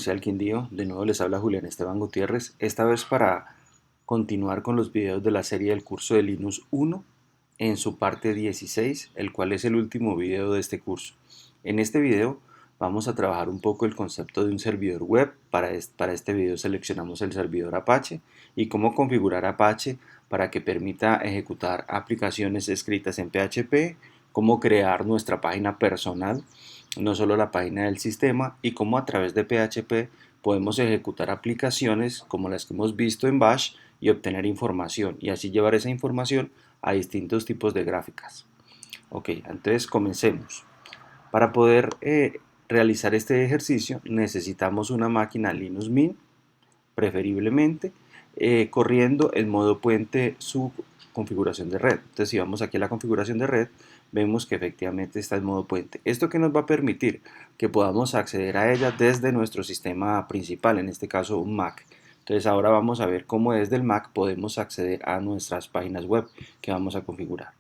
Sea el Quindío, de nuevo les habla Julián Esteban Gutiérrez, esta vez para continuar con los videos de la serie del curso de Linux 1 en su parte 16, el cual es el último video de este curso. En este video vamos a trabajar un poco el concepto de un servidor web. Para este video seleccionamos el servidor Apache y cómo configurar Apache para que permita ejecutar aplicaciones escritas en PHP, cómo crear nuestra página personal, no solo la página del sistema, y cómo a través de PHP podemos ejecutar aplicaciones como las que hemos visto en Bash y obtener información y así llevar esa información a distintos tipos de gráficas. Ok, entonces comencemos. Para poder realizar este ejercicio necesitamos una máquina Linux Mint, preferiblemente, corriendo en modo puente su configuración de red. Entonces si vamos aquí a la configuración de red, vemos que efectivamente está en modo puente. ¿Esto que nos va a permitir? Que podamos acceder a ella desde nuestro sistema principal, en este caso un Mac. Entonces ahora vamos a ver cómo desde el Mac podemos acceder a nuestras páginas web que vamos a configurar.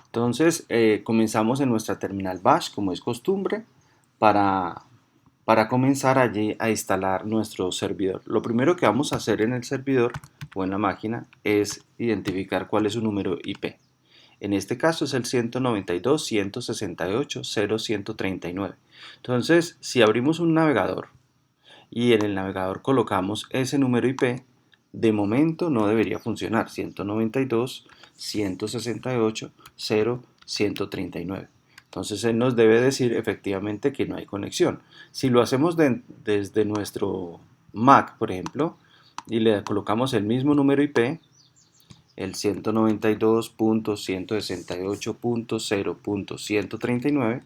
Entonces comenzamos en nuestra terminal Bash, como es costumbre, para comenzar allí a instalar nuestro servidor. Lo primero que vamos a hacer en el servidor o en la máquina es identificar cuál es su número IP. En este caso es el 192.168.0.139. Entonces, si abrimos un navegador y en el navegador colocamos ese número IP, de momento no debería funcionar. 192.168.0.139. Entonces él nos debe decir efectivamente que no hay conexión. Si lo hacemos desde nuestro Mac, por ejemplo, y le colocamos el mismo número IP, el 192.168.0.139,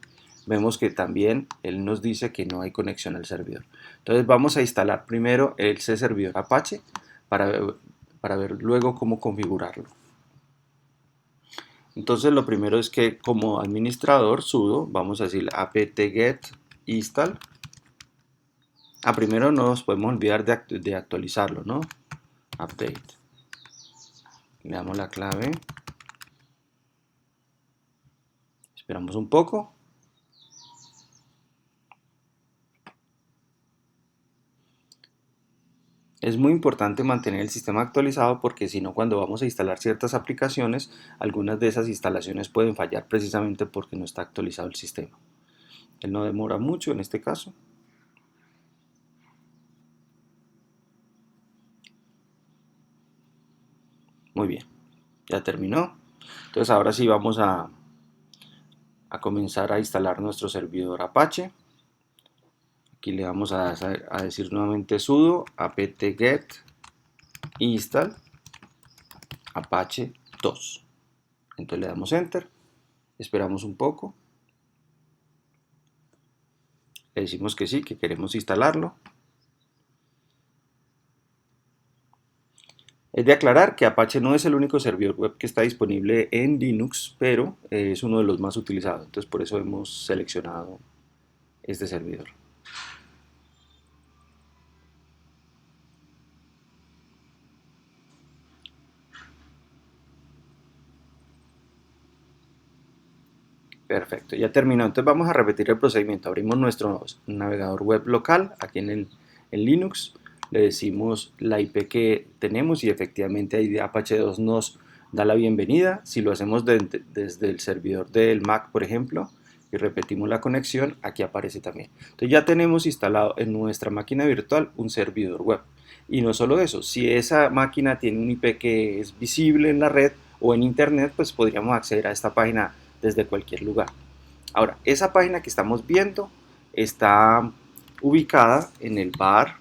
vemos que también él nos dice que no hay conexión al servidor. Entonces vamos a instalar primero ese servidor Apache para ver luego cómo configurarlo. Entonces lo primero es que como administrador sudo, vamos a decir apt-get install. Primero no nos podemos olvidar de actualizarlo, ¿no? Update. Le damos la clave. Esperamos un poco. Es muy importante mantener el sistema actualizado porque si no, cuando vamos a instalar ciertas aplicaciones, algunas de esas instalaciones pueden fallar precisamente porque no está actualizado el sistema. Él no demora mucho en este caso. Muy bien, ya terminó. Entonces ahora sí vamos a comenzar a instalar nuestro servidor Apache. Aquí le vamos a decir nuevamente sudo apt-get install apache 2. Entonces le damos enter, esperamos un poco, le decimos que sí, que queremos instalarlo. Es de aclarar que Apache no es el único servidor web que está disponible en Linux, pero es uno de los más utilizados, entonces por eso hemos seleccionado este servidor. Perfecto, ya terminó. Entonces vamos a repetir el procedimiento. Abrimos nuestro navegador web local aquí en Linux. Le decimos la IP que tenemos y efectivamente ahí Apache 2 nos da la bienvenida. Si lo hacemos desde el servidor del Mac, por ejemplo, y repetimos la conexión, aquí aparece también. Entonces ya tenemos instalado en nuestra máquina virtual un servidor web. Y no solo eso, si esa máquina tiene un IP que es visible en la red o en internet, pues podríamos acceder a esta página desde cualquier lugar. Ahora, esa página que estamos viendo está ubicada en el bar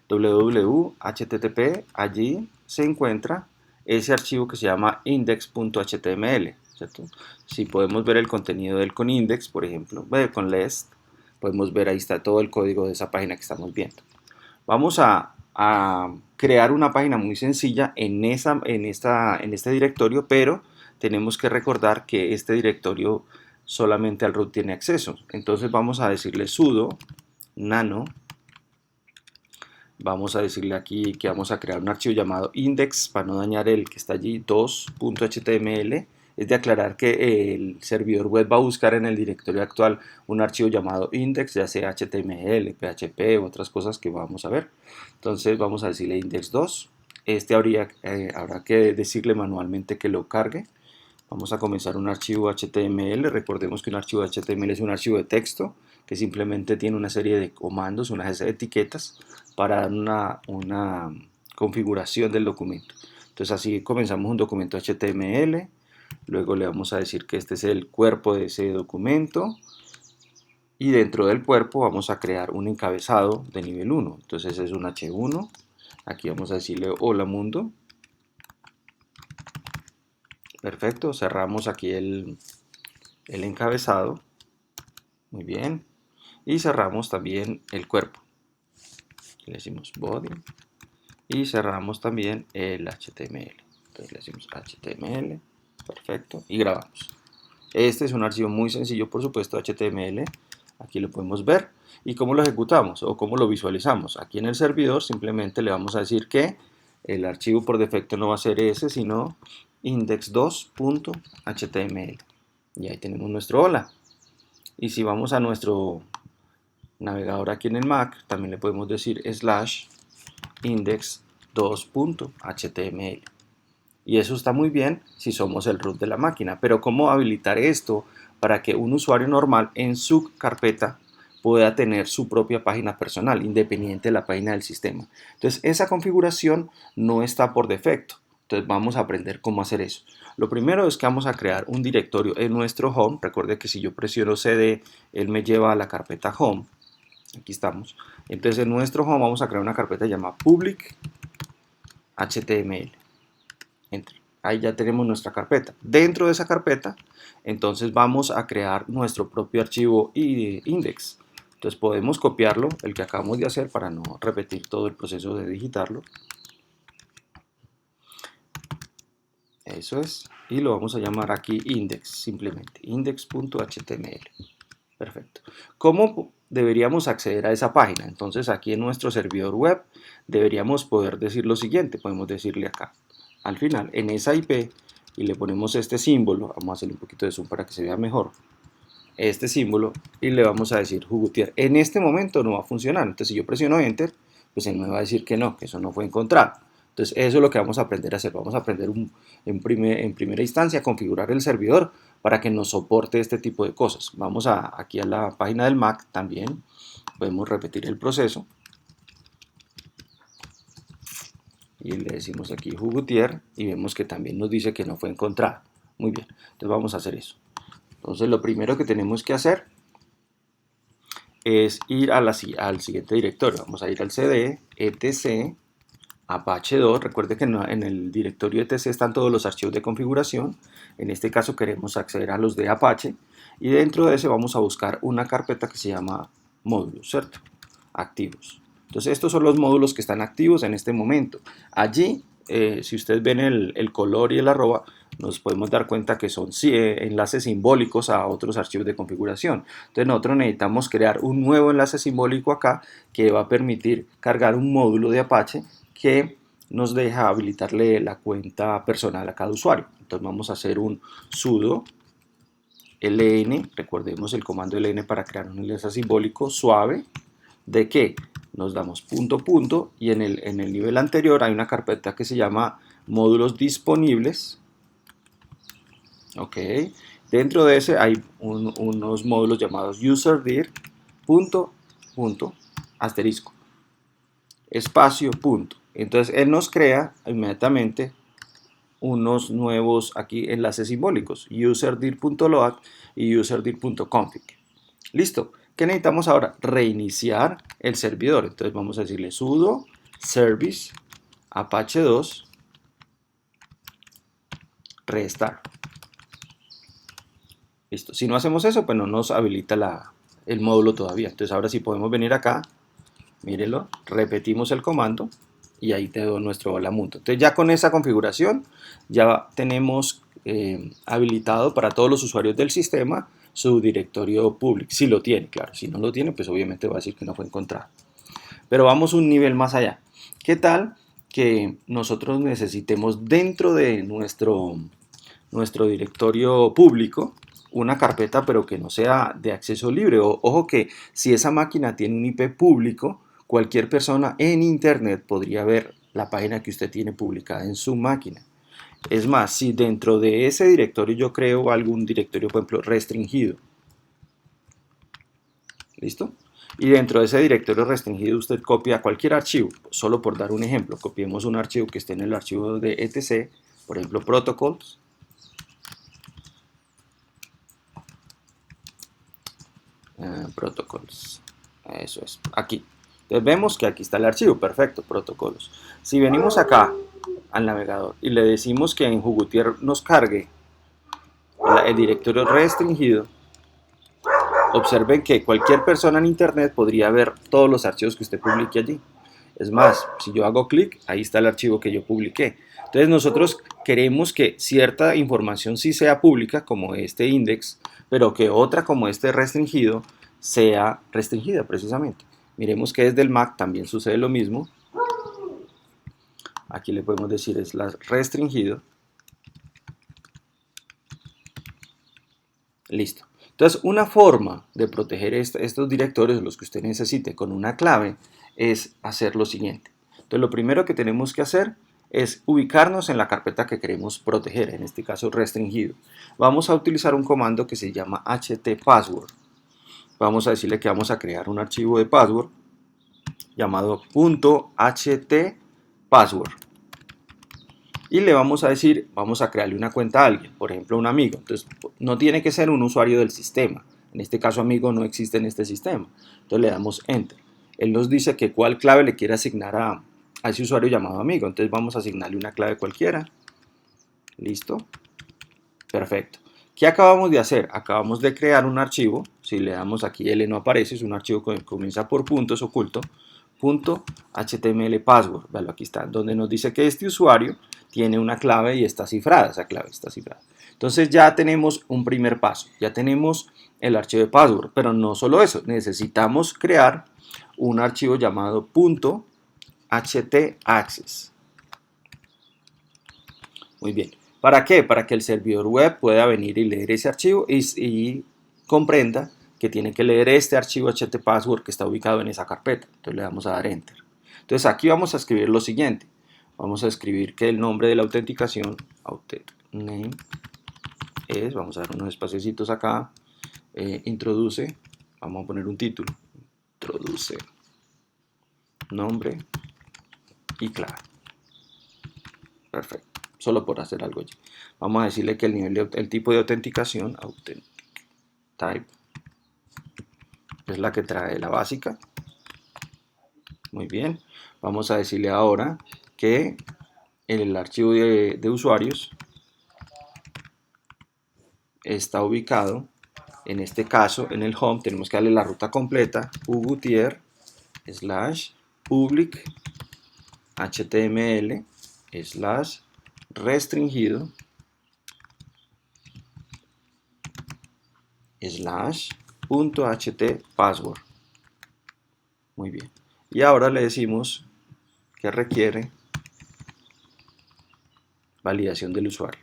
www.http. Allí se encuentra ese archivo que se llama index.html, ¿cierto? Si podemos ver el contenido del con index, por ejemplo, con lest, podemos ver ahí está todo el código de esa página que estamos viendo. Vamos a crear una página muy sencilla en este directorio, pero tenemos que recordar que este directorio solamente al root tiene acceso. Entonces vamos a decirle sudo nano. Vamos a decirle aquí que vamos a crear un archivo llamado index para no dañar el que está allí, 2.html. es de aclarar que el servidor web va a buscar en el directorio actual un archivo llamado index, ya sea HTML, PHP u otras cosas que vamos a ver. Entonces vamos a decirle index2. Habrá que decirle manualmente que lo cargue. Vamos a comenzar un archivo HTML. Recordemos que un archivo HTML es un archivo de texto que simplemente tiene una serie de comandos, unas etiquetas para dar una configuración del documento. Entonces así comenzamos un documento HTML. Luego le vamos a decir que este es el cuerpo de ese documento. Y dentro del cuerpo vamos a crear un encabezado de nivel 1. Entonces es un H1. Aquí vamos a decirle hola mundo. Perfecto, cerramos aquí el encabezado. Muy bien. Y cerramos también el cuerpo. Le decimos body. Y cerramos también el HTML. Entonces le decimos HTML. Perfecto. Y grabamos. Este es un archivo muy sencillo, por supuesto, HTML. Aquí lo podemos ver. ¿Y cómo lo ejecutamos o cómo lo visualizamos? Aquí en el servidor simplemente le vamos a decir que el archivo por defecto no va a ser ese, sino index2.html. Y ahí tenemos nuestro hola. Y si vamos a nuestro navegador aquí en el Mac, también le podemos decir /index2.html. Y eso está muy bien si somos el root de la máquina. Pero ¿cómo habilitar esto para que un usuario normal en su carpeta pueda tener su propia página personal, independiente de la página del sistema? Entonces, esa configuración no está por defecto. Entonces, vamos a aprender cómo hacer eso. Lo primero es que vamos a crear un directorio en nuestro home. Recuerde que si yo presiono CD, él me lleva a la carpeta home. Aquí estamos. Entonces, en nuestro home vamos a crear una carpeta llamada public HTML. Enter. Ahí ya tenemos nuestra carpeta. Dentro de esa carpeta, entonces vamos a crear nuestro propio archivo index. Entonces podemos copiarlo, el que acabamos de hacer, para no repetir todo el proceso de digitarlo. Eso es. Y lo vamos a llamar aquí index, simplemente. Index.html. Perfecto. ¿Cómo deberíamos acceder a esa página? Entonces aquí en nuestro servidor web deberíamos poder decir lo siguiente. Podemos decirle acá al final en esa IP y le ponemos este símbolo. Vamos a hacerle un poquito de zoom para que se vea mejor. Este símbolo y le vamos a decir Hugutier. En este momento no va a funcionar. Entonces si yo presiono enter, pues él me va a decir que no, que eso no fue encontrado. Entonces eso es lo que vamos a aprender a hacer. Vamos a aprender en primera instancia a configurar el servidor para que nos soporte este tipo de cosas. Vamos aquí a la página del Mac también. Podemos repetir el proceso. Y le decimos aquí Hugutier y vemos que también nos dice que no fue encontrado. Muy bien, entonces vamos a hacer eso. Entonces lo primero que tenemos que hacer es ir al siguiente directorio. Vamos a ir al cd etc Apache 2, recuerde que en el directorio etc están todos los archivos de configuración. En este caso queremos acceder a los de Apache y dentro de ese vamos a buscar una carpeta que se llama módulos, ¿cierto? Activos. Entonces estos son los módulos que están activos en este momento. Allí, si ustedes ven el color y el arroba, nos podemos dar cuenta que son enlaces simbólicos a otros archivos de configuración. Entonces nosotros necesitamos crear un nuevo enlace simbólico acá que va a permitir cargar un módulo de Apache que nos deja habilitarle la cuenta personal a cada usuario. Entonces vamos a hacer un sudo ln, recordemos el comando ln para crear un enlace simbólico suave, de que nos damos punto punto y en el nivel anterior hay una carpeta que se llama módulos disponibles. Ok, dentro de ese hay unos módulos llamados userdir punto punto asterisco espacio punto. Entonces él nos crea inmediatamente unos nuevos aquí enlaces simbólicos, userdir.load y userdir.config. Listo. ¿Qué necesitamos ahora? Reiniciar el servidor. Entonces vamos a decirle sudo service apache 2 restart. Listo. Si no hacemos eso, pues no nos habilita el módulo todavía. Entonces ahora sí podemos venir acá, mírelo, repetimos el comando y ahí quedó nuestro hola mundo. Entonces ya con esa configuración ya tenemos habilitado para todos los usuarios del sistema su directorio público, si lo tiene, claro. Si no lo tiene, pues obviamente va a decir que no fue encontrado. Pero vamos un nivel más allá. ¿Qué tal que nosotros necesitemos dentro de nuestro directorio público una carpeta pero que no sea de acceso libre. Ojo que si esa máquina tiene un IP público, cualquier persona en internet podría ver la página que usted tiene publicada en su máquina. Es más, si dentro de ese directorio yo creo algún directorio, por ejemplo, restringido, ¿listo? Y dentro de ese directorio restringido usted copia cualquier archivo, solo por dar un ejemplo, copiemos un archivo que esté en el archivo de etc, por ejemplo, protocols, protocols, eso es, aquí. Entonces vemos que aquí está el archivo, perfecto, protocolos. Si venimos acá al navegador y le decimos que en Jugutier nos cargue el directorio restringido, observen que cualquier persona en internet podría ver todos los archivos que usted publique allí. Es más, si yo hago clic, ahí está el archivo que yo publiqué. Entonces nosotros queremos que cierta información sí sea pública, como este index, pero que otra como este restringido sea restringida precisamente. Miremos que desde el Mac también sucede lo mismo. Aquí le podemos decir restringido. Listo. Entonces, una forma de proteger estos directorios, los que usted necesite, con una clave, es hacer lo siguiente. Entonces, lo primero que tenemos que hacer es ubicarnos en la carpeta que queremos proteger, en este caso restringido. Vamos a utilizar un comando que se llama htpassword. Vamos a decirle que vamos a crear un archivo de password llamado .htpassword. Y le vamos a decir, vamos a crearle una cuenta a alguien, por ejemplo a un amigo. Entonces no tiene que ser un usuario del sistema, en este caso amigo no existe en este sistema. Entonces le damos enter. Él nos dice que cuál clave le quiere asignar a ese usuario llamado amigo. Entonces vamos a asignarle una clave cualquiera. Listo. Perfecto. ¿Qué acabamos de hacer? Acabamos de crear un archivo. Si le damos aquí L no aparece, es un archivo que comienza por puntos oculto. .html password, vale, aquí está, donde nos dice que este usuario tiene una clave y está cifrada, esa clave está cifrada. Entonces ya tenemos un primer paso, ya tenemos el archivo de password, pero no solo eso, necesitamos crear un archivo llamado .htaccess. Muy bien, ¿para qué? Para que el servidor web pueda venir y leer ese archivo y comprenda que tiene que leer este archivo htpassword que está ubicado en esa carpeta. Entonces le damos a dar enter. Entonces aquí vamos a escribir lo siguiente. Vamos a escribir que el nombre de la autenticación, name, es, vamos a dar unos espacios acá, introduce, vamos a poner un título, introduce, nombre y clave. Perfecto, solo por hacer algo allí. Vamos a decirle que el tipo de autenticación, authentic type, es la que trae la básica. Muy bien, vamos a decirle ahora que el archivo de usuarios está ubicado, en este caso en el home tenemos que darle la ruta completa, ugutier / public html / restringido / .htpassword. Muy bien. Y ahora le decimos que requiere validación del usuario.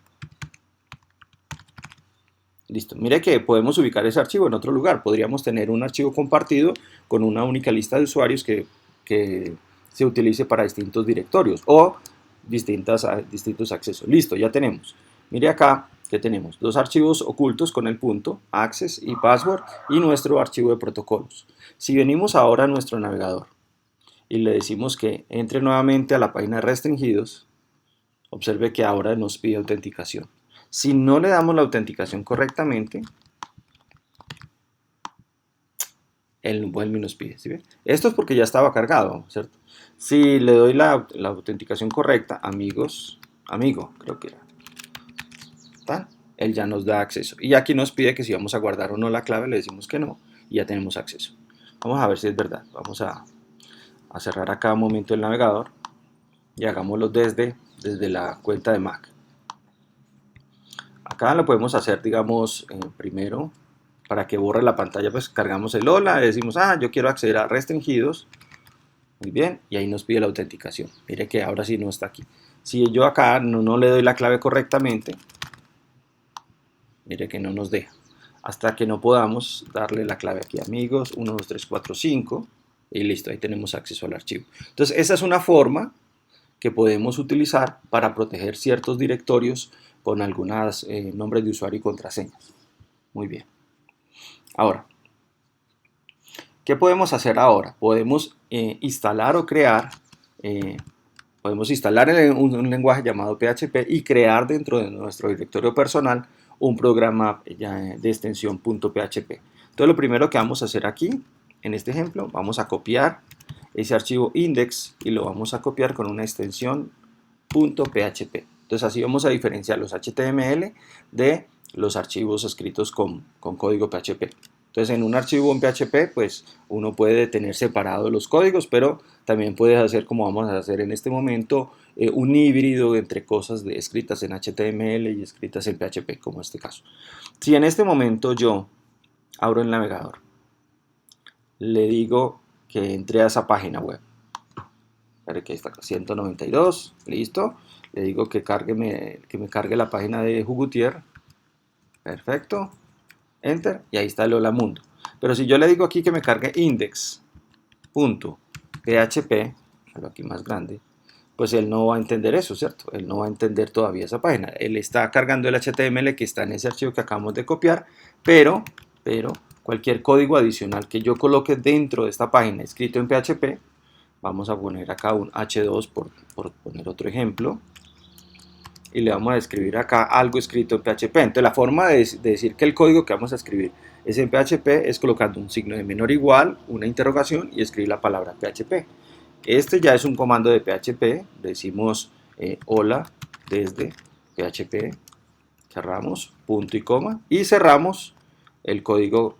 Listo. Mire que podemos ubicar ese archivo en otro lugar. Podríamos tener un archivo compartido con una única lista de usuarios que se utilice para distintos directorios o distintos accesos. Listo, ya tenemos. Mire acá que tenemos dos archivos ocultos con el punto, access y password, y nuestro archivo de protocolos. Si venimos ahora a nuestro navegador y le decimos que entre nuevamente a la página de restringidos, observe que ahora nos pide autenticación. Si no le damos la autenticación correctamente, él vuelve y nos pide. ¿Sí ven? Esto es porque ya estaba cargado, ¿cierto? Si le doy la autenticación correcta, amigo, creo que era, ¿tá? Él ya nos da acceso. Y aquí nos pide que si vamos a guardar o no la clave, le decimos que no y ya tenemos acceso. Vamos a ver si es verdad. Vamos a cerrar acá un momento el navegador y hagámoslo desde la cuenta de Mac. Acá lo podemos hacer, digamos, primero, para que borre la pantalla, pues cargamos el hola, decimos, yo quiero acceder a restringidos, muy bien, y ahí nos pide la autenticación. Mire que ahora sí no está aquí. Si yo acá no le doy la clave correctamente, Mire que no nos deja. Hasta que no podamos darle la clave aquí, amigos, 1, 2, 3, 4, 5, y listo, ahí tenemos acceso al archivo. Entonces, esa es una forma que podemos utilizar para proteger ciertos directorios con algunos nombres de usuario y contraseñas. Muy bien. Ahora, ¿qué podemos hacer ahora? Podemos instalar o crear, podemos instalar un lenguaje llamado PHP y crear dentro de nuestro directorio personal un programa de extensión .php. Entonces, lo primero que vamos a hacer aquí, en este ejemplo, vamos a copiar ese archivo index y lo vamos a copiar con una extensión .php. Entonces, así vamos a diferenciar los HTML de los archivos escritos con código PHP. Entonces, en un archivo en PHP, pues uno puede tener separados los códigos, pero también puedes hacer, como vamos a hacer en este momento, un híbrido entre cosas escritas en HTML y escritas en PHP, como en este caso. Si en este momento yo abro el navegador, le digo que entre a esa página web, que está 192, listo, le digo que me cargue la página de Hugutier, perfecto, enter, y ahí está el Hola Mundo. Pero si yo le digo aquí que me cargue index.php, algo aquí más grande, pues él no va a entender eso, ¿cierto? Él no va a entender todavía esa página. Él está cargando el HTML que está en ese archivo que acabamos de copiar, pero cualquier código adicional que yo coloque dentro de esta página escrito en PHP, vamos a poner acá un H2 por poner otro ejemplo, y le vamos a escribir acá algo escrito en PHP. Entonces la forma de decir que el código que vamos a escribir es en PHP es colocando un signo de menor igual, una interrogación y escribir la palabra PHP. Este ya es un comando de PHP, decimos hola desde PHP, cerramos, punto y coma, y cerramos el código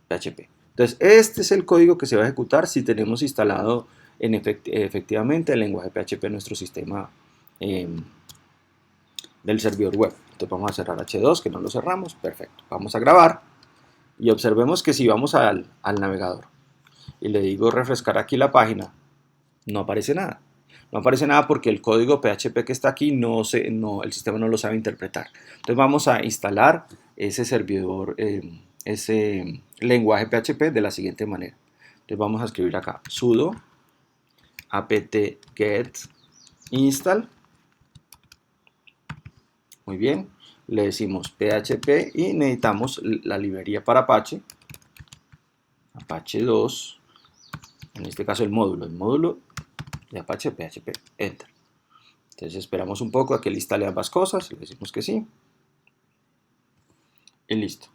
PHP. Entonces este es el código que se va a ejecutar si tenemos instalado efectivamente el lenguaje PHP en nuestro sistema del servidor web. Entonces vamos a cerrar H2, que no lo cerramos, perfecto. Vamos a grabar y observemos que si vamos al navegador y le digo refrescar aquí la página, no aparece nada. No aparece nada porque el código PHP que está aquí el sistema no lo sabe interpretar. Entonces vamos a instalar ese servidor, ese lenguaje PHP de la siguiente manera. Entonces vamos a escribir acá sudo apt-get install. Muy bien, le decimos PHP y necesitamos la librería para Apache, Apache 2, en este caso el módulo de Apache PHP, enter. Entonces esperamos un poco a que él instale ambas cosas, le decimos que sí, y listo.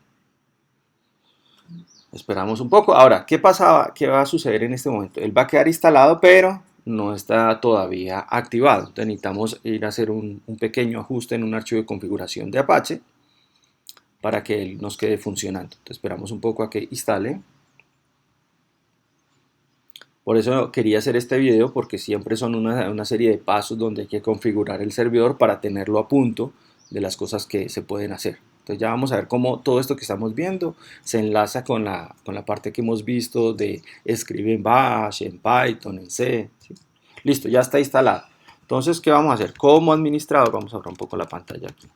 Esperamos un poco. Ahora, ¿qué va a suceder en este momento? Él va a quedar instalado, pero no está todavía activado. Entonces necesitamos ir a hacer un pequeño ajuste en un archivo de configuración de Apache para que él nos quede funcionando. Entonces esperamos un poco a que instale. Por eso quería hacer este video, porque siempre son una serie de pasos donde hay que configurar el servidor para tenerlo a punto de las cosas que se pueden hacer. Entonces ya vamos a ver cómo todo esto que estamos viendo se enlaza con la parte que hemos visto de escribir en Bash, en Python, en C. ¿Sí? Listo, ya está instalado. Entonces, ¿qué vamos a hacer? Como administrador, vamos a abrir un poco la pantalla aquí.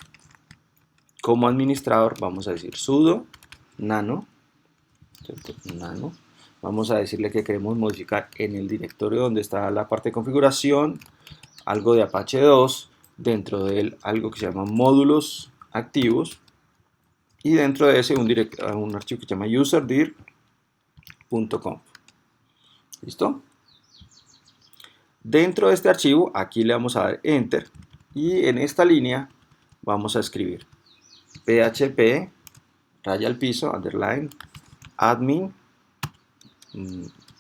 Como administrador vamos a decir sudo nano, ¿cierto? Nano. Vamos a decirle que queremos modificar en el directorio donde está la parte de configuración algo de Apache 2, dentro de él algo que se llama módulos activos, y dentro de ese un archivo que se llama userdir.conf. ¿Listo? Dentro de este archivo, aquí le vamos a dar enter, y en esta línea vamos a escribir php, raya al piso, underline, admin,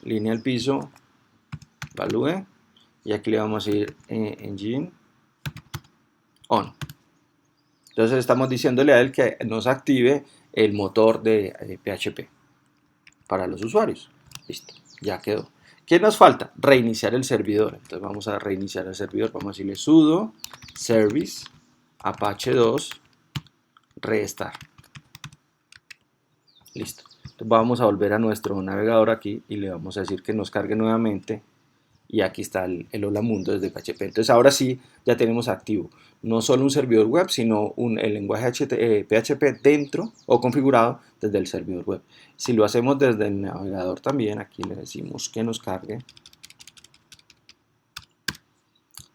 línea al piso, value, y aquí le vamos a ir engine on. Entonces estamos diciéndole a él que nos active el motor de PHP para los usuarios. Listo, ya quedó. ¿Qué nos falta? Reiniciar el servidor. Entonces vamos a reiniciar el servidor. Vamos a decirle sudo service apache 2 restart. Listo. Entonces vamos a volver a nuestro navegador aquí y le vamos a decir que nos cargue nuevamente y aquí está el Hola Mundo desde PHP. Entonces ahora sí ya tenemos activo no solo un servidor web, sino el lenguaje PHP dentro o configurado desde el servidor web. Si lo hacemos desde el navegador también, aquí le decimos que nos cargue.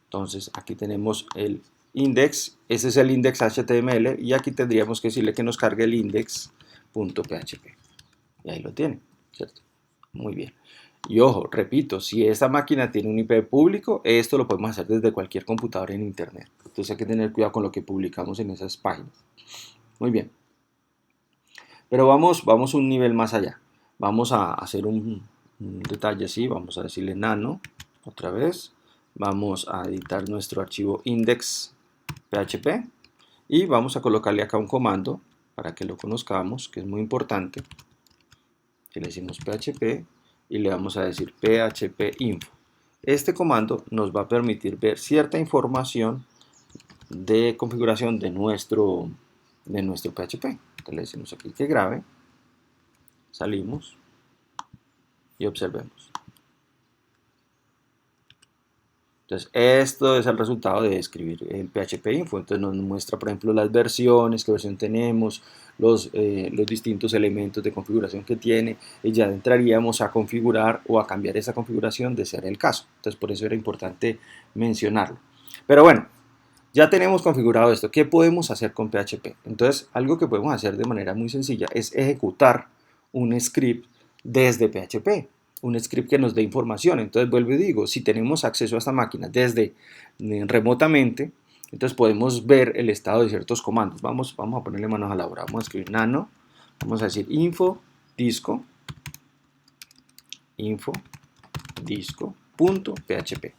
Entonces aquí tenemos el index, ese es el index HTML y aquí tendríamos que decirle que nos cargue el index.php. Y ahí lo tiene, ¿cierto? Muy bien. Y ojo, repito, si esta máquina tiene un IP público, esto lo podemos hacer desde cualquier computadora en internet. Entonces hay que tener cuidado con lo que publicamos en esas páginas. Muy bien. Pero vamos un nivel más allá. Vamos a hacer un detalle así, vamos a decirle nano, otra vez. Vamos a editar nuestro archivo index.php y vamos a colocarle acá un comando para que lo conozcamos, que es muy importante. Que le decimos php y le vamos a decir php info. Este comando nos va a permitir ver cierta información de configuración de nuestro PHP. Entonces le decimos aquí que grabe, salimos y observemos. Entonces, esto es el resultado de escribir el PHP info. Entonces nos muestra, por ejemplo, las versiones, qué versión tenemos, los distintos elementos de configuración que tiene, y ya entraríamos a configurar o a cambiar esa configuración de ser el caso. Entonces, por eso era importante mencionarlo. Pero bueno, ya tenemos configurado esto. ¿Qué podemos hacer con PHP? Entonces, algo que podemos hacer de manera muy sencilla es ejecutar un script desde PHP. Un script que nos dé información. Entonces, vuelvo y digo, si tenemos acceso a esta máquina desde remotamente, entonces podemos ver el estado de ciertos comandos. Vamos a ponerle manos a la obra. Vamos a escribir nano. Vamos a decir info disco disco.php.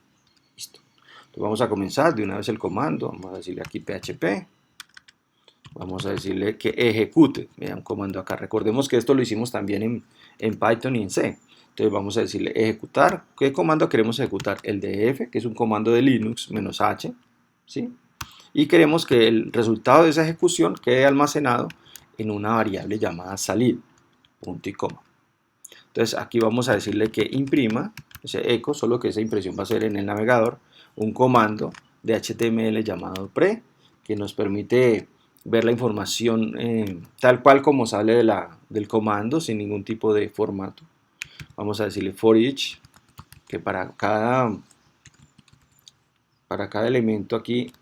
Listo. Entonces vamos a comenzar de una vez el comando. Vamos a decirle aquí PHP. Vamos a decirle que ejecute. Vean un comando acá. Recordemos que esto lo hicimos también en Python y en C. Entonces vamos a decirle ejecutar. ¿Qué comando queremos ejecutar? El df, que es un comando de Linux, -h. ¿Sí? Y queremos que el resultado de esa ejecución quede almacenado en una variable llamada salid, punto y coma. Entonces aquí vamos a decirle que imprima ese eco, solo que esa impresión va a ser en el navegador, un comando de HTML llamado pre, que nos permite ver la información tal cual como sale del comando, sin ningún tipo de formato. Vamos a decirle for each, que para cada elemento aquí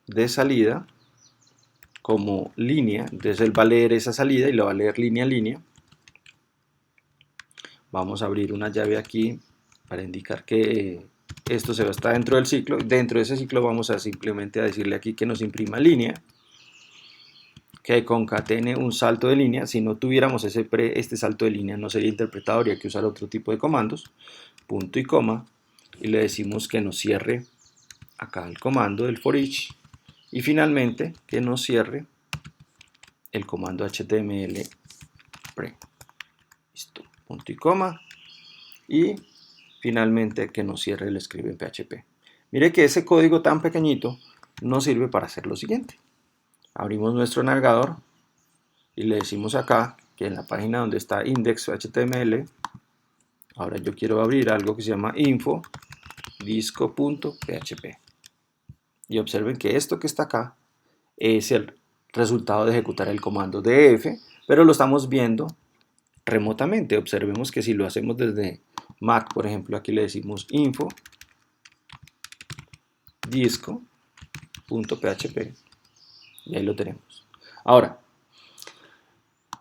de salida, como línea, entonces él va a leer esa salida y lo va a leer línea a línea. Vamos a abrir una llave aquí para indicar que esto se está dentro del ciclo. Dentro de ese ciclo vamos a simplemente a decirle aquí que nos imprima línea, que concatene un salto de línea. Si no tuviéramos este salto de línea no sería interpretado, habría que usar otro tipo de comandos, punto y coma, y le decimos que nos cierre acá el comando del for each, y finalmente que nos cierre el comando HTML pre. Listo, punto y coma, y finalmente que nos cierre el script en PHP. Mire que ese código tan pequeñito nos sirve para hacer lo siguiente. Abrimos nuestro navegador y le decimos acá que en la página donde está index.html, ahora yo quiero abrir algo que se llama info disco.php. Y observen que esto que está acá es el resultado de ejecutar el comando df, pero lo estamos viendo remotamente. Observemos que si lo hacemos desde Mac, por ejemplo, aquí le decimos info disco.php y ahí lo tenemos. Ahora,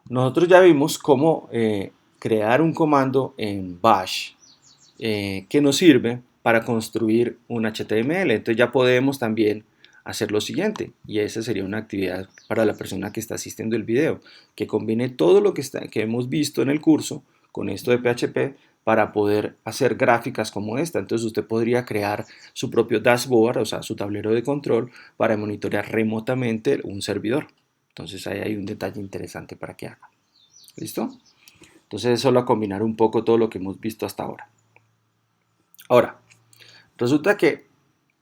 nosotros ya vimos cómo crear un comando en bash que nos sirve para construir un HTML. Entonces ya podemos también hacer lo siguiente, y esa sería una actividad para la persona que está asistiendo el video, que combine todo lo que hemos visto en el curso con esto de PHP para poder hacer gráficas como esta. Entonces usted podría crear su propio dashboard, o sea, su tablero de control para monitorear remotamente un servidor. Entonces ahí hay un detalle interesante para que haga. ¿Listo? Entonces es solo combinar un poco todo lo que hemos visto hasta ahora. Ahora, resulta que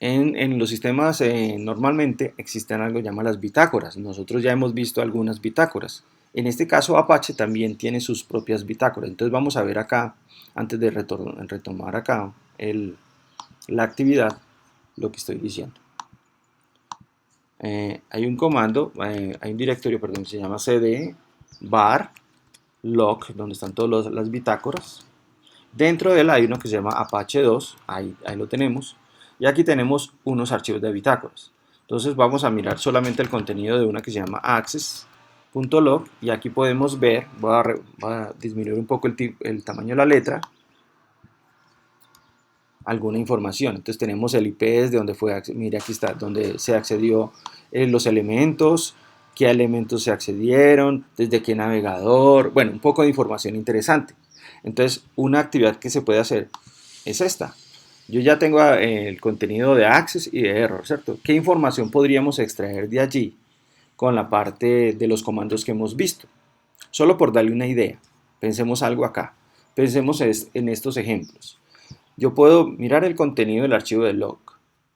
en los sistemas normalmente existen algo llamadas las bitácoras. Nosotros ya hemos visto algunas bitácoras. En este caso Apache también tiene sus propias bitácoras. Entonces vamos a ver acá, antes de retomar acá la actividad, lo que estoy diciendo. Hay un comando, hay un directorio, perdón, que se llama cd var log, donde están todas las bitácoras. Dentro de él hay uno que se llama Apache 2, ahí lo tenemos. Y aquí tenemos unos archivos de bitácoras. Entonces vamos a mirar solamente el contenido de una que se llama access.log y aquí podemos ver, voy a disminuir un poco el tamaño de la letra, alguna información. Entonces tenemos el IP desde donde fue, mire aquí está, donde se accedió, los elementos, qué elementos se accedieron, desde qué navegador, bueno, un poco de información interesante. Entonces una actividad que se puede hacer es esta. Yo ya tengo el contenido de access y de error, ¿cierto? ¿Qué información podríamos extraer de allí con la parte de los comandos que hemos visto? Solo por darle una idea, pensemos algo acá. Pensemos en estos ejemplos. Yo puedo mirar el contenido del archivo de log,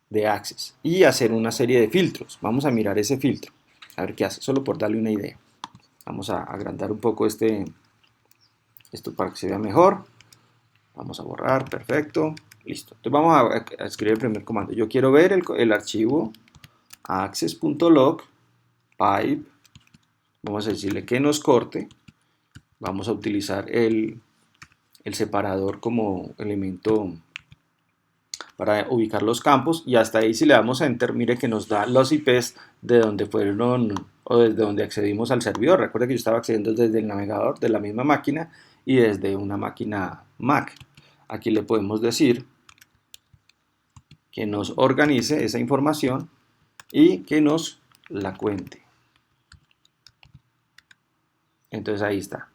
de access, y hacer una serie de filtros. Vamos a mirar ese filtro, a ver qué hace, solo por darle una idea. Vamos a agrandar un poco esto para que se vea mejor. Vamos a borrar, perfecto, listo. Entonces vamos a escribir el primer comando. Yo quiero ver el archivo access.log pipe. Vamos a decirle que nos corte. Vamos a utilizar el separador como elemento para ubicar los campos y hasta ahí si le damos a enter, mire que nos da los IPs de donde fueron o desde donde accedimos al servidor. Recuerda que yo estaba accediendo desde el navegador de la misma máquina y desde una máquina Mac. Aquí le podemos decir que nos organice esa información y que nos la cuente. Entonces ahí está.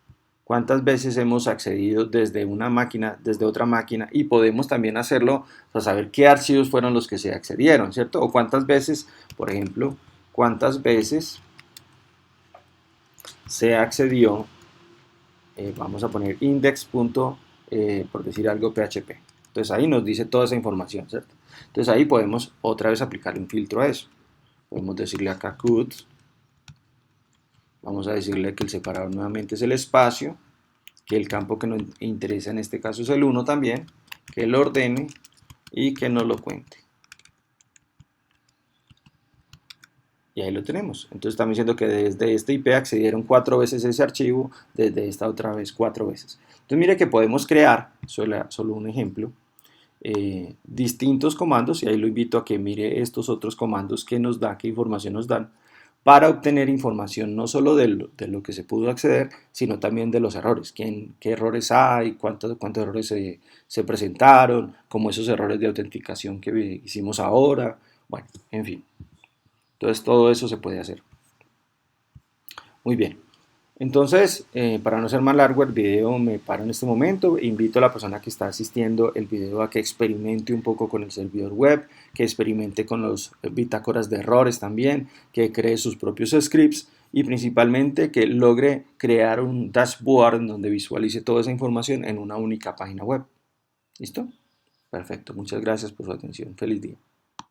¿Cuántas veces hemos accedido desde una máquina, desde otra máquina? Y podemos también hacerlo para saber qué archivos fueron los que se accedieron, ¿cierto? O cuántas veces, por ejemplo, cuántas veces se accedió, vamos a poner index. Por decir algo, PHP. Entonces ahí nos dice toda esa información, ¿cierto? Entonces ahí podemos otra vez aplicar un filtro a eso. Podemos decirle acá could. Vamos a decirle que el separador nuevamente es el espacio, que el campo que nos interesa en este caso es el 1 también, que lo ordene y que nos lo cuente. Y ahí lo tenemos. Entonces estamos diciendo que desde este IP accedieron 4 veces ese archivo, desde esta otra vez 4 veces. Entonces mire que podemos crear, solo un ejemplo, distintos comandos, y ahí lo invito a que mire estos otros comandos que nos da, qué información nos dan, para obtener información no solo de lo que se pudo acceder, sino también de los errores, qué errores hay, cuántos errores se presentaron, como esos errores de autenticación que hicimos ahora, bueno, en fin. Entonces todo eso se puede hacer. Muy bien. Entonces, para no ser más largo el video, me paro en este momento. Invito a la persona que está asistiendo el video a que experimente un poco con el servidor web, que experimente con los bitácoras de errores también, que cree sus propios scripts y principalmente que logre crear un dashboard donde visualice toda esa información en una única página web. ¿Listo? Perfecto. Muchas gracias por su atención. Feliz día.